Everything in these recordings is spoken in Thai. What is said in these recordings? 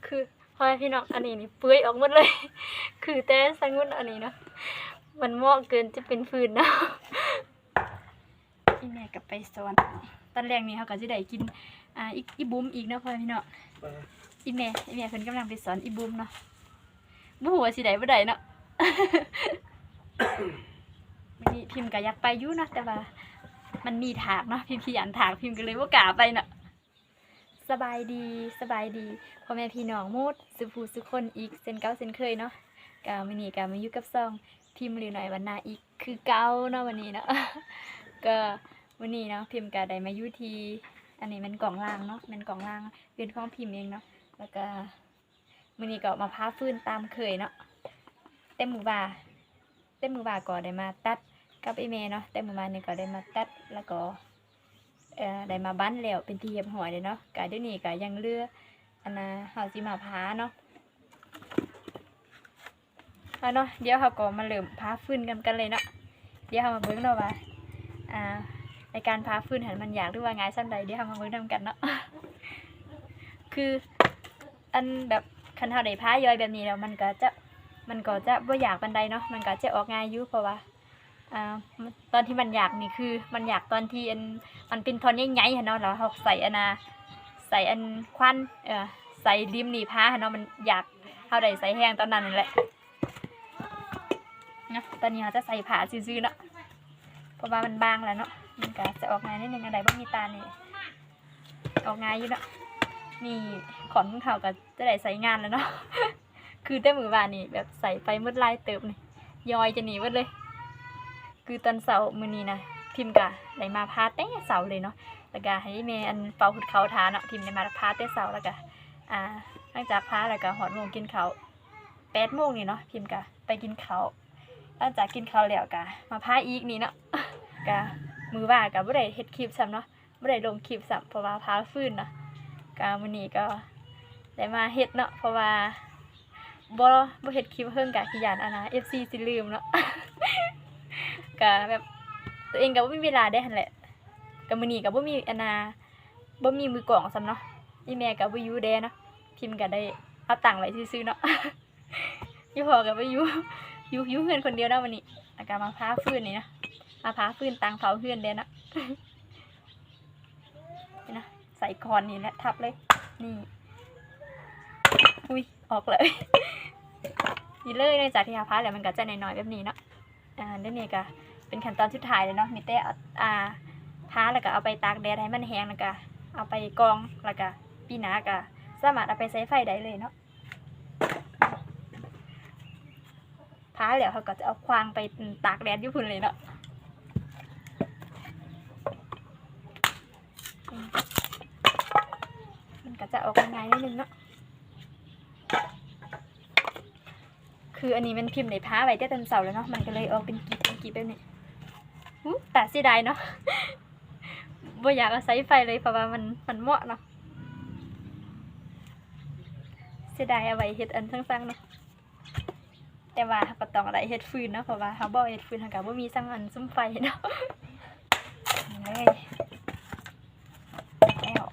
คือพ่อแม่พี่น้องอันนี้นี่เปื่อยออกหมดเลย คือแต่สังุนอันนี้เนาะมันเหมาะเกินจะเป็นฟืนเนาะอีแม่กับไปสอนตอนแรกนี่เขาก็จะได้กินอีบุ้มอีกเนาะพ่อแม่พี่น้องอีแม่เพิ่นกำลังไปสอนอีบุ้มเนาะบ่ฮู้ว่าสิได้บ่ได้เนาะ วันนี้พิมพ์ก็อยากไปอยู่นะแต่ว่ามันมีถากเนาะพิมพ์ขยันถากพิมพ์ก็เลยบ่กล้าไปเนาะสบายดีพ่อแม่พี่น้องหมดสุผู้สุคนอีกเส้นเก่าเส้นเคยเนาะก็มื้อนี้ก็มาอยู่กับซ่องพิมพ์หรือหน่อยวันนาอีกคือเก่าเนาะวันนี้เนาะ ก็วันนี้เนาะพิมพ์ก็ได้มาอยู่ที่อันนี้มันกล่องล่างเนาะมันกล่องล่างเป็นของพิมพ์เองเนาะแล้วก็มื้อนี้ก็มาพาฟืนตามเคยเนาะเต็มมือบ่าก็ได้มาตัดกับไอเมเนาะแต่เมื่อวานนี้ก็ได้มาตัดแล้วก็ได้มาบ้านแล้วเป็นที่เรียบร้อยเลยเนาะกะเดี๋ยวนี้ก็ยังเหลืออันน่ะเฮาสิมาพาเนาะเอาเนาะเดี๋ยวเฮาก็มาเริ่มพาฟืนกันเลยเนาะเดี๋ยวเฮามาเบิ่งเนาะว่าในการพาฟืนหันมันยากหรือว่าง่ายซั่นใดเดี๋ยวเฮามาเบิ่งนำกันเนาะ คืออันแบบคันเฮาได้พาย่อยแบบนี้แล้วมันก็จะบ่อยากปานใดเนาะมันก็จะออกง่ายอยู่เพราะว่าตอนที่มันอยากนี่คือมันอยากตอนที่มันเป็นทอนใหญ่ๆเนาะแล้วเราใส่อันควันใส่ริมหนีผ้าเนาะมันอยากเขาได้ใส่แห้งตอนนั้นนั่นแหละเนาะตอนนี้เราจะใส่ผ้าซื่อๆเนาะเพราะว่ามันบางแล้วเนาะมันก็จะออกง่ายนิดนึงอะไรบ้างมีตานี่ออกง่ายอยู่เนาะนี่ขอนของเขาก็จะได้ใส่งานแล้วเนาะ คือแต่มือวานนี่แบบใส่ไปมืดลายเติบนี่ย้อยจะหนีหมดเลยคือตอนเสาร์มื้อนี้นะพิมพ์กะได้มาพาแต่เสาร์เลยเนาะแล้วก็ให้แม่อันเป่าหุดเขาทาเนาะพิมพ์ได้มาพาแต่เสาร์แล้วก็หลังจากพาแล้วก็หอดโมงกินข้าว8 โมงนี่เนาะพิมพ์กะไปกินข้าวหลังจากกินข้าวแล้วกะมาพาอีกนี่เนาะ กะมือว่ากะบ่ได้เฮ็ดคลิปซ้ำเนาะบ่ได้ลงคลิปซ้ำเพราะว่าพาฟื้นเนาะกะมื้อนี้ก็ได้มาเฮ็ดเนาะเพราะว่าบ่เฮ็ดคลิปเพิ่งกะขี้ยานFC สิลืมเนาะ ก็แบบตัวเองก็บ่มีเวลาได้หั่นแหละก็มื้อนี้ก็บ่มีบ่มีมือกลองซ้ำเนาะอีแม่ก็บ่อยู่แดเนาะพิมพ์ก็ได้เอาตังค์ไว้ซื่อๆเนาะ อีพ่อก็บ่อยู่เฮือนคนเดียวเนาะวันนี้แล้วก็มาพาฟื้นนี่เนาะมาพาฟื้นตังเผาเฮือนแดเนาะ นี่นะใส่คอนนี่แหละทับเลยนี่อุ้ยออกเลย นี่เลยในจากที่หาพาแล้วมันก็จะน้อยๆแบบนี้เนาะเดี๋ยวนี้ก็เป็นขั้นตอนสุดท้ายเลยเนาะมีแต่พาแล้วก็เอาไปตากแดดให้มันแห้งแล้วก็เอาไปกองแล้วก็ปีหน้าก็สามารถเอาไปใช้ไฟได้เลยเนาะพาแล้วเขาก็จะเอาควางไปตากแดดอยู่พุ่นเลยเนาะมันก็จะออกง่ายๆนิดนึงเนาะคืออันนี้มันพิมพ์ในผ้าไว้แต่ตอนเสาร์แล้วเนาะมันก็เลยออกเป็นกีบแบบนี้แต่เสียดายเนาะ บ่อยากเอาใช้ไฟเลยเพราะว่ามันเหมาะเนาะเสียดายเอาไว้เฮ็ดอันสั่งๆเนาะแต่ว่าก็ต้องได้เฮ็ดฟืนเนาะเพราะว่าเฮาบ่เฮ็ดฟืนเฮาก็บ่มีสั่งอันซุ้มไฟเนาะเลยแล้ว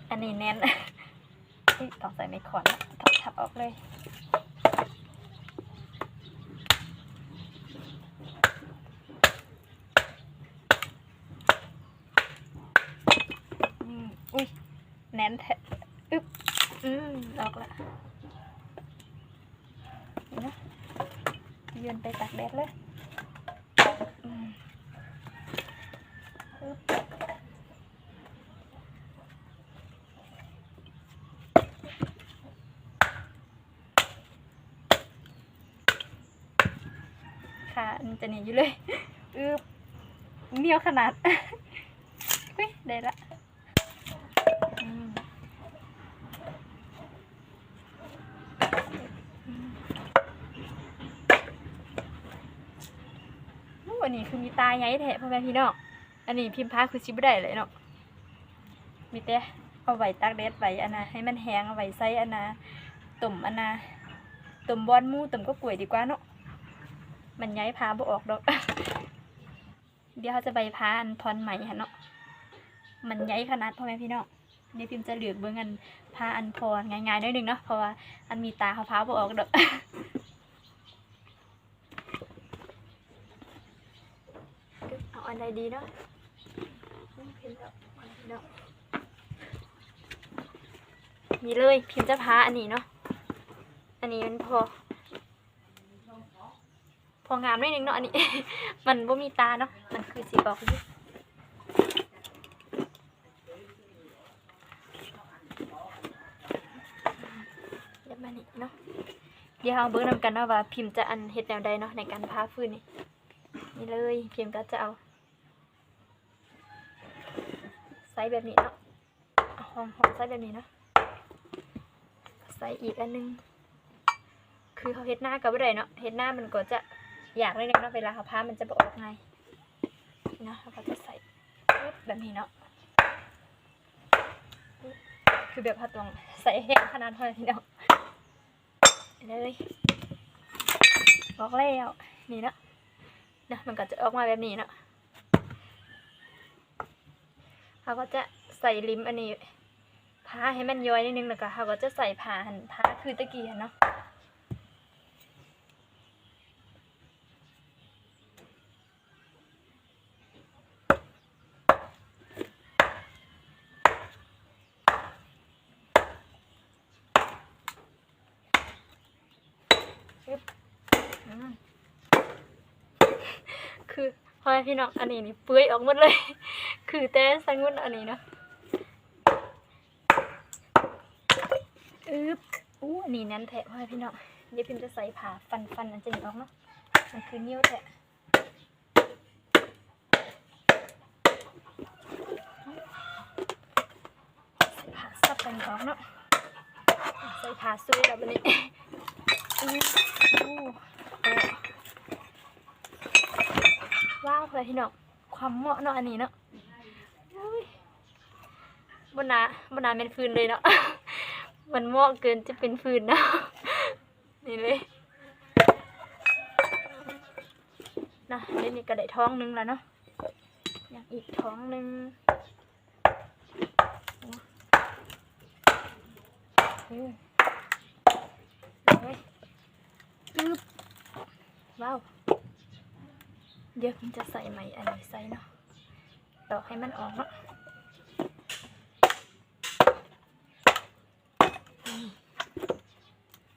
อันนี้แน่น ต้องใส่ไม้ขอนทับออกเลยอุ้ยแน่นแท้อึ๊บออกละนี่นะยืนไปตากแดดเลยค่ะมันจะหนีอยู่เลยเหนียวขนาด เฮ้ยได้ละวันนี้คือมีตาใหญ่แท้พ่อแม่พี่น้องอันนี้พิมพ์ผ้าคือชิบได้เลยเนาะมีแต่เอาไว้ตากแดดไว้ให้มันแห้งเอาไว้ใส่ตุ่มตุ่มบอนมูตุ่มก็กล้วยดีกว่าเนาะมันย้ายผ้าบ่ออกดอก เดี๋ยวเขาจะใบผ้าทอนใหม่ฮะเนาะ มันใหญ่ขนาดพ่อแม่พี่น้องเดี๋ยวพิมพ์จะเหลือกเบิ่งอันผ้าอันพอง่ายๆนิดนึงเนาะเพราะว่าอันมีตาขาวๆบ่ออกดอก เอาอันใดดีเนาะพิมพ์แล้วนี่เลยพิมพ์จะผ้าอันนี้เนาะอันนี้มันพองามนิดนึงเนาะอันนี้ มันบ่มีตาเนาะมันคือสีออกอยู่เดี๋ยวมานี่เนาะเดี๋ยวเอาเบิ่งนำกันเนาะว่าพิมพ์จะอันเฮ็ดแนวใดเนาะในการพาฟื้นนี่เลยพิมพ์ก็จะเอาไซส์แบบนี้เนาะห้องไซส์แบบนี้เนาะใส่อีกอันนึงคือเขาเฮ็ดหน้ากับบ่ได้เนาะเฮ็ดหน้ามันก็จะอยากเลยเนาะเวลาเขาพามันจะบ่ออกง่ายนะเขาก็จะใส่แบบนี้เนาะคือแบบเขาต้องใส่แห้งขนาดเท่านี้เนาะเลยออกแล้วนี่เนาะมันก็จะออกมาแบบนี้เนาะเขาก็จะใส่ลิ้มอันนี้ผ้าให้มันย้อยนิดนึงแล้วก็เขาก็จะใส่ผ้าคือตะกี้เนาะคือพอพี่น้องอันนี้นี่เปื่อยออกหมดเลย คือแต่สังุนอันนี้เนาะอันนี้นั่นแทะพ่อพี่น้องเดี๋ยวพิมจะใส่ผ่าฟันอันจะหนีออกเนาะมันคือนิ้วแทะใส่ผ่าซับกันออกเนาะใส่ผ่าซุยแล้ววันนี้ว้าวพ่อพี่น้องความเหมาะเนาะอันนี้เนาะบนนาเป็นฟืนเลยเนาะ มันเหมาะเกินจะเป็นฟืนเนาะนี่เลยนะเดี๋ยวนี้ก็ได้ท้องนึงแล้วเนาะอย่างอีกท้องนึงว้าวเดี๋ยวผมจะใส่ไหมอันนี้ใส่เนาะตอกให้มันออกเนาะ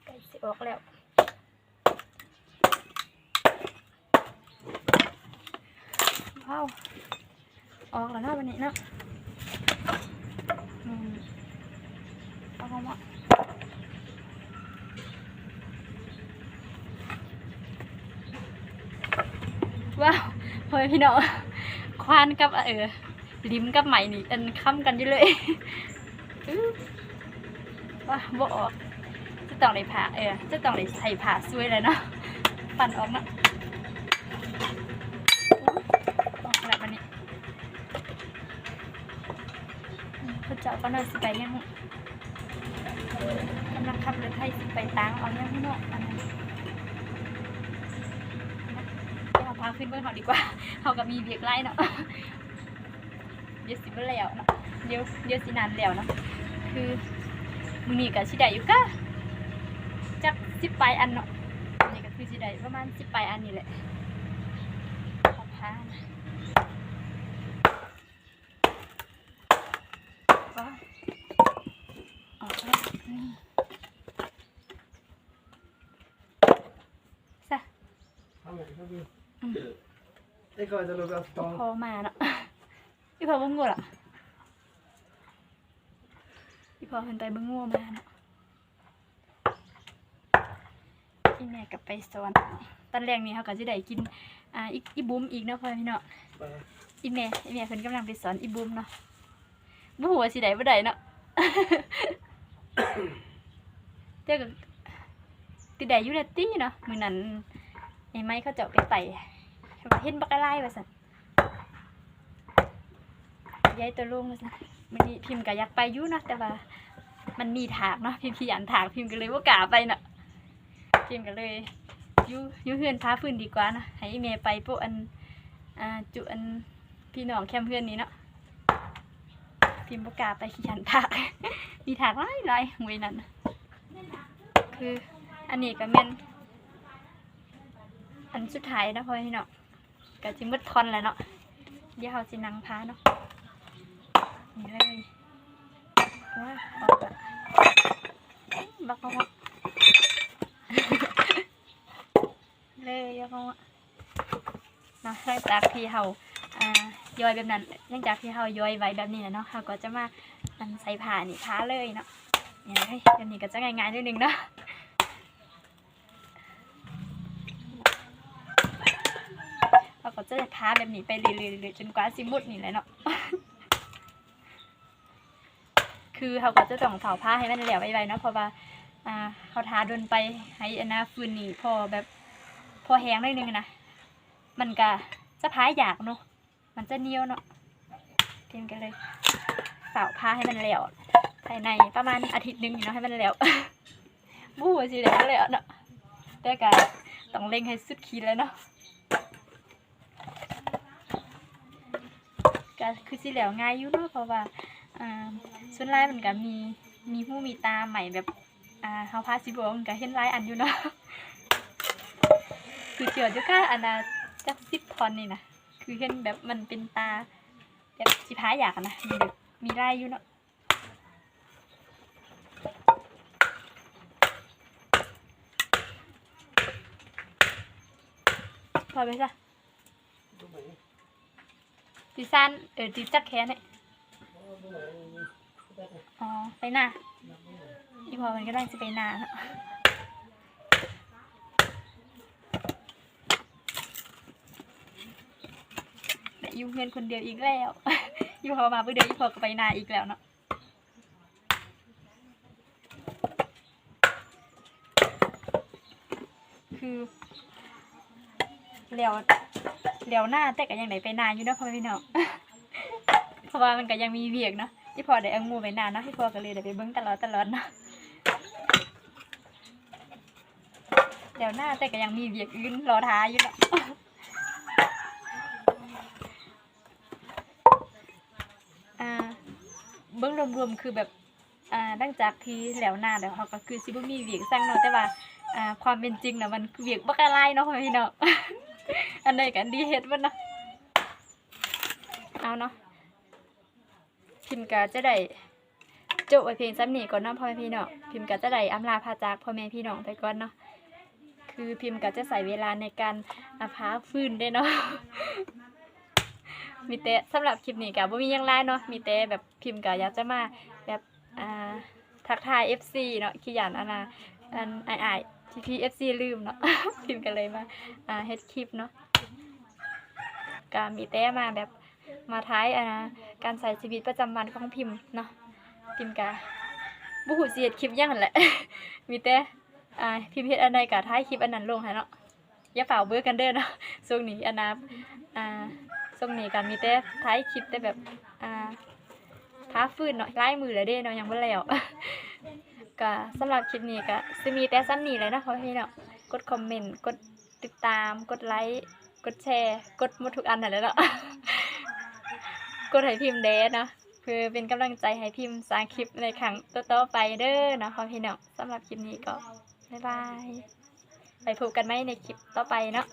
ใกล้สิออกแล้วว้าวออกแล้วเนาะวันนี้เนาะเอาเข้ามาว้าวพ่อพี่น้องควานกับลิ้มกับไหมนี่อันค้ำกันอยู่เลยว้าบ่ออกจะต้องได้ผ่าจะต้องได้ใส่ผ่าซวยเลยเนาะปั่นออกเนาะออกแล้ววันนี้เขาเจ้าก็น่าสิไปยังกำลังขับรถไทยสิไปตังเอาเนี่ยพี่น้องอันนั้นเอาพาขึ้นเบื้องเขาดีกว่าเขาก็มีเบียกไล่เนาะเดี๋ยวสิบแล้วเนาะเดี๋ยวสินานแล้วเนาะคือมือนี้กับชิได้อยู่ก็จัก10 ปลายอันเนาะนี่ก็คือชิได้ประมาณ10 ปลายอันนี่แหละขอพาว้าวออกแล้วนี่ซะพอมาเนาะพี่พอบึ้งงูล่ะพี่พอเห็นไปบึ้งงูมาเนาะที่แม่กับไปสอนตอนแรกนี่เขาก็จะได้กินอีบุ้มอีกเนาะพ่อพี่เนาะอีแม่เพิ่นกำลังไปสอนอีบุ้มเนาะบ่ฮู้ว่าสิได้บ่ได้เนาะ เจ้าก็ติได้อยู่แล้วติเนาะมื้อนั้นไอ้ไม้เขาเจาะไปไต่เห็นบักอะไรว่าซั่นยายตัวลุงว่าซั่นมื้อนี้พิมพ์ก็อยากไปอยู่เนาะแต่ว่ามันมีถากเนาะพิมพ์ขี้อันถากพิมพ์ก็เลยบ่กล้าไปเนาะพิมพ์ก็เลยอยู่เฮือนพาฟื้นดีกว่านะให้แม่ไปพวกอันจุอันพี่น้องแคมเพื่อนนี้เนาะ พิมพ์ประกาศไปขี้ขันถาก มีถากหลายๆมวยนั่นคืออันนี้ก็แม่นอันสุดท้ายนะพ่อพี่น้องก็จิมืดทอนแล้วเนาะเดี๋ยวเขาสินั่งพาเนาะนี่เลยว้าออกละบักเขาเลยยังเขาเนาะหลังจากที่เขาย่อยแบบนั้นหลังจากที่เขาย่อยไว้แบบนี้นะเนาะเขาก็จะมาใส่ผ้านี่ท้าเลยเนาะนี่เลยแบบนี้ก็จะง่ายๆนิดนึงเนาะเราก็จะท้าแบบนี้ไปเรื่อยๆจนกว่าสิมุดนี่แหละเนาะ คือเขาก็จะต้องเผาผ้าให้มันเหลวไวๆเนาะเพราะว่าเขาท้าโดนไปให้ฟืนนี่พอแบบพอแห้งได้นึงนะมันก็จะพ้าอยากเนาะมันจะเหนียวเนาะเตรียมกันเลยเผาผ้าให้มันเหลวภายในประมาณอาทิตย์นึงเนาะให้มันเหลว บู๊สิเหลวเลยเนาะแต่ก็ต้องเร่งให้สุดขีดเลยเนาะก็คือสิเหลวง่ายอยู่เนาะเพราะว่าส่วนลายมันก็มีหูมีตาใหม่แบบเฮาพาสิบอกมันก็เห็นลายอันอยู่เนาะ คือเจออยู่ค่ะอันน่ะจัก10 ทอนนี่นะคือเห็นแบบมันเป็นตาแบบสิพาอยากนะมีลายอยู่เนาะพอไปซะดิซันดิจักแค่เนี่ยอ๋อไปหน้าอีพอมันก็ได้จะไปหน้าเนาะอยู่เงินคนเดียวอีกแล้ว อยู่พอมาเพื่อเดียวอีพอก็ไปหน้าอีกแล้วเนาะคือเลี้ยวหน้าแต่ก็ยังไหนไปหน้าอยู่เนาะพ่อพี่น้อง เพราะว่ามันก็ยังมีเวียกเนาะที่พอได้เอางูไปนานเนาะที่พอก็เลยได้ไปเบิ้งตลอดเนาะเดี๋ยวหน้าแต่ก็ยังมีเวียกอื่นรอท้าอยู่เนาะ เบิ้งรวมๆคือแบบหลังจากที่แล้วหน้าเดี๋ยวเขาก็คือซิบ่มีเวียกสร้างเนาะแต่ว่าความเป็นจริงนะมันเวียกบักอะไรเนาะพ่อพี่น้อง อันใดกันดีเฮ็ดมันเนาะเอาเนาะพิมพ์ก็จะได้จบไว้เพียงซ้ำนี้ก่อนเนาะพ่อแม่พี่น้องพิมพ์ก็จะได้อำลาพาจากพ่อแม่พี่น้องไปก่อนเนาะคือพิมพ์ก็จะใส่เวลาในการพาฟื้นได้เนาะ มีแต่สำหรับคลิปนี้ก็บ่มีหยังหลายเนาะมีแต่แบบพิมพ์ก็อยากจะมาแบบทักทาย FC เนาะขี้หยันอ้ายๆที่ FC ลืมเนาะ พิมพ์ก็เลยมาเฮ็ดคลิปเนาะก็มีแต่มาแบบมาท้ายการใช้ชีวิตประจำวันของพิมพ์เนาะพิมพ์ก็บ่ฮู้สิเฮ็ดคลิปหยังนั่นแหละ มีแต่พิมพ์เฮ็ดอันใดก็ท้ายคลิปอันนั้นลงให้เนาะอย่าฝ่าเบื่อกันเด้อเนาะช่วงนี้ช่วงนี้ก็มีแต่ท้ายคลิปแต่แบบท้าฟื้นเนาะลายมือเลยเด้เนาะยังบ่แล้ว ก็สำหรับคลิปนี้ก็สิมีแต่ซ้ำนี้เลยนะพ่อพี่เนาะกดคอมเมนต์กดติดตามกดไลค์กดแชร์กดหมดทุกอันนั่นแหละเนาะ กดให้พิมพ์เด้เนาะคือเป็นกำลังใจให้พิมพ์สร้างคลิปในครั้งต่อๆไปเด้อเนาะพ่อพี่เนาะสำหรับคลิปนี้ก็บ๊ายบายไปพบกันไหมในคลิปต่อไปเนาะ